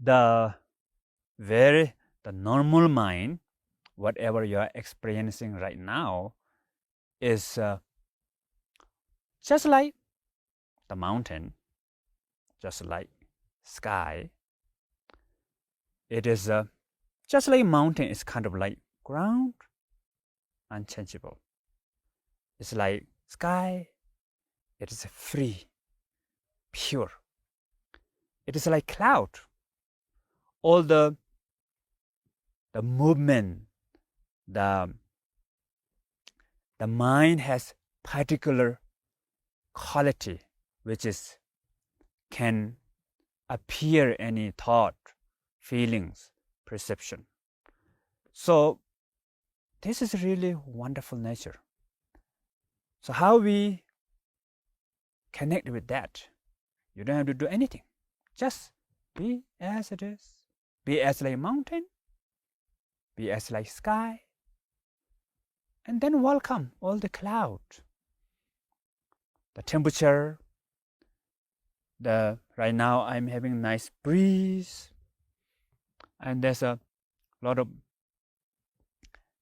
the the normal mind, whatever you are experiencing right now, is just like the mountain, just like sky. It is just like mountain is kind of like ground, unchangeable. It's like sky, it is free, pure. It is like cloud. All the movement, the mind has particular quality which is can appear any thought, feelings, perception. So this is really wonderful nature. So how we connect with that? You don't have to do anything. Just be as it is. Be as like mountain. Be as like sky. And then welcome all the cloud, the temperature. Right now I'm having nice breeze, and there's a lot of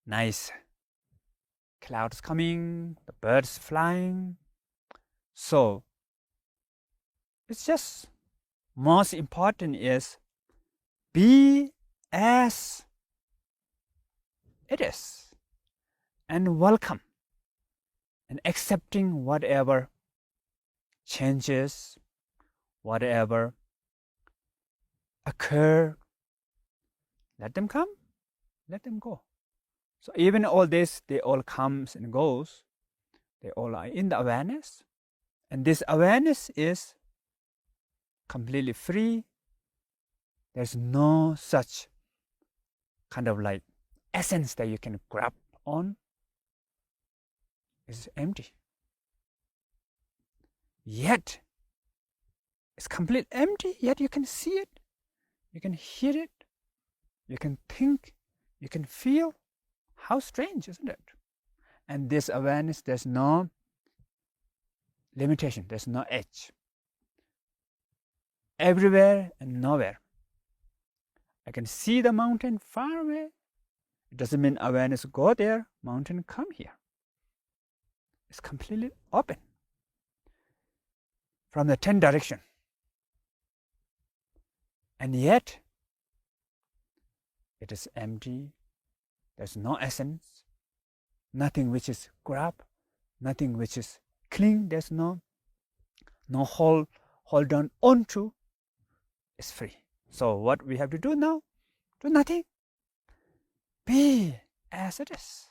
nice clouds coming, the birds flying. So it's just most important is be as it is and welcome and accepting whatever changes, whatever occur. Let them come, let them go. So even all this, they all comes and goes. They all are in the awareness. And this awareness is completely free. There's no such kind of like essence that you can grab on. It's empty. Yet, it's completely empty, yet you can see it. You can hear it. You can think. You can feel. How strange, isn't it? And this awareness, there's no limitation. There's no edge. Everywhere and nowhere. I can see the mountain far away. It doesn't mean awareness go there, mountain come here. It's completely open from the 10 direction. And yet, it is empty. There's no essence, nothing which is grab, nothing which is cling. There's no hold on onto. It's free. So what we have to do now? Do nothing. Be as it is.